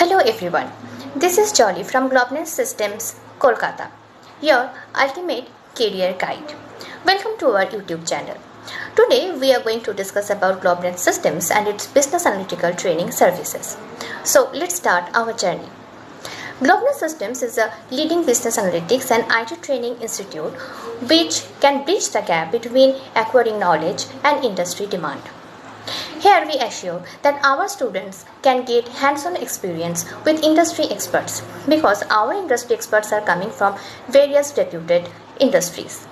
Hello everyone, this is Jolly from Globnet Systems, Kolkata, your ultimate career guide. Welcome to our YouTube channel. Today we are going to discuss about Globnet Systems and its business analytical training services. So let's start our journey. Globnet Systems is a leading business analytics and IT training institute which can bridge the gap between acquiring knowledge and industry demand. Here we assure that our students can get hands-on experience with industry experts because our industry experts are coming from various reputed industries.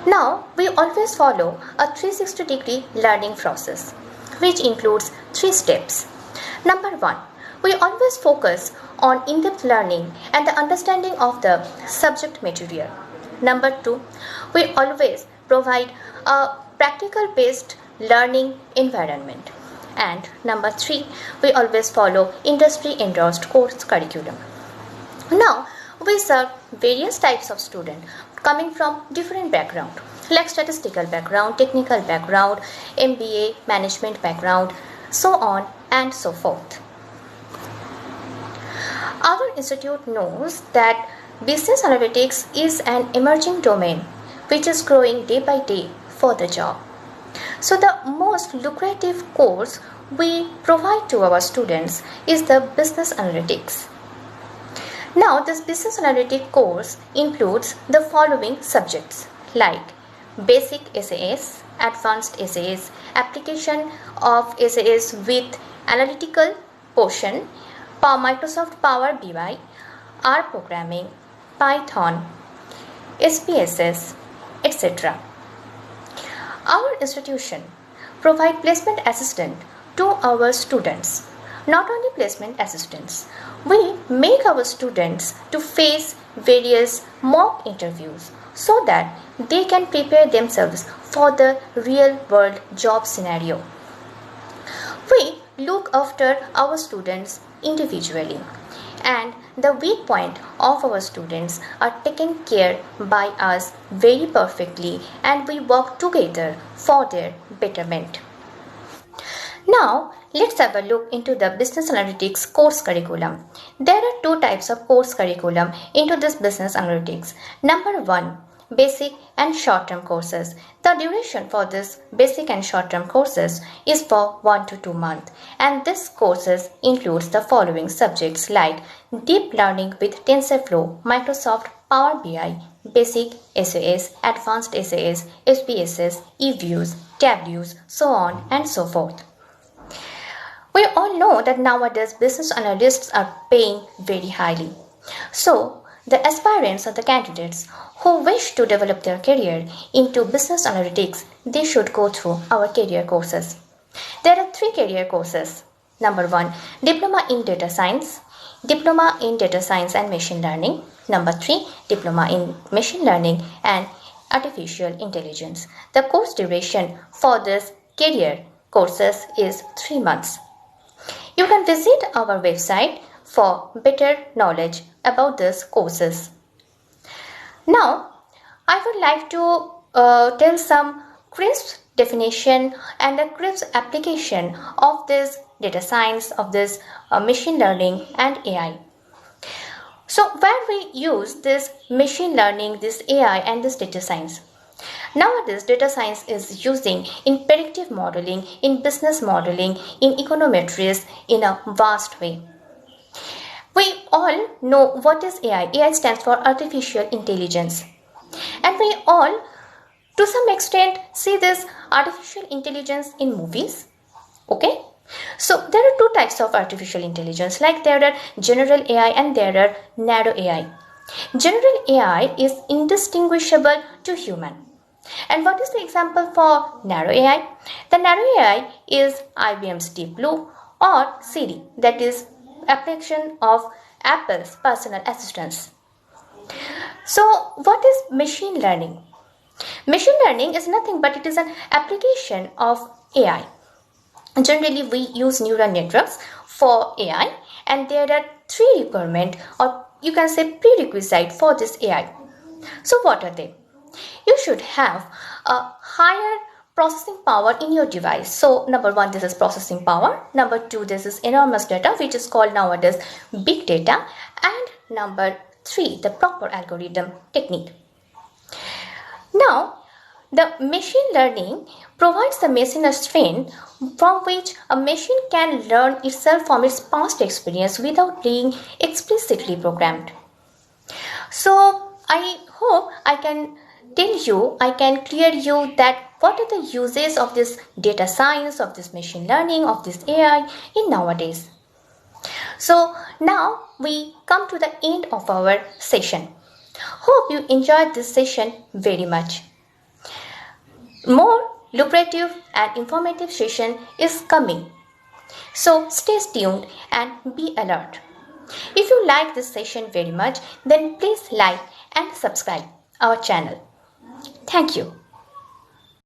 Now, we always follow a 360-degree learning process which includes 3 steps. Number 1, we always focus on in-depth learning and the understanding of the subject material. Number 2, we always provide a practical-based learning environment. And number 3, we always follow industry endorsed course curriculum. Now, we serve various types of students coming from different background like statistical background, technical background, MBA, management background, so on and so forth. Our institute knows that business analytics is an emerging domain which is growing day by day for the job. So the most lucrative course we provide to our students is the business analytics. Now this business analytics course includes the following subjects like basic SAS, advanced SAS, application of SAS with analytical portion, Microsoft Power BI, R programming, Python, SPSS, etc. Our institution provides placement assistant to our students. Not only placement assistants, we make our students to face various mock interviews so that they can prepare themselves for the real world job scenario. We look after our students individually and the weak point of our students are taken care by us very perfectly and we work together for their betterment. Now, let's have a look into the business analytics course curriculum. There are 2 types of course curriculum into this business analytics. Number 1, basic and short-term courses. The duration for this basic and short-term courses is for 1 to 2 months and this courses includes the following subjects like deep learning with TensorFlow, Microsoft Power BI, basic SAS, advanced SAS, SPSS, eViews, Tableaus, so on and so forth. We all know that nowadays business analysts are paying very highly. So, the aspirants or the candidates who wish to develop their career into business analytics, they should go through our career courses. There are 3 career courses. Number 1, Diploma in Data Science, Diploma in Data Science and Machine Learning. Number 3, Diploma in Machine Learning and Artificial Intelligence. The course duration for this career courses is 3 months. You can visit our website for better knowledge about these courses. Now, I would like to tell some crisp definition and a crisp application of this data science, of this machine learning and AI. So, where we use this machine learning, this AI and this data science. Nowadays, data science is using in predictive modeling, in business modeling, in econometrics in a vast way. We all know what is AI. AI stands for artificial intelligence. And we all, to some extent, see this artificial intelligence in movies. Okay? So, there are 2 types of artificial intelligence. Like there are general AI and there are narrow AI. General AI is indistinguishable to human. And what is the example for narrow AI? The narrow AI is IBM's Deep Blue or Siri, that is application of Apple's personal assistants. So, what is machine learning? Machine learning is nothing but it is an application of AI. Generally, we use neural networks for AI and there are 3 requirements or you can say prerequisite for this AI. So, what are they? You should have a higher processing power in your device. So number 1, this is processing power. Number 2, this is enormous data, which is called nowadays big data. And number 3, the proper algorithm technique. Now, the machine learning provides the machine a strength from which a machine can learn itself from its past experience without being explicitly programmed. So I hope I can clear you that what are the uses of this data science, of this machine learning, of this AI in nowadays. So now we come to the end of our session. Hope you enjoyed this session very much. More lucrative and informative session is coming. So stay tuned and be alert. If you like this session very much, then please like and subscribe our channel. Thank you.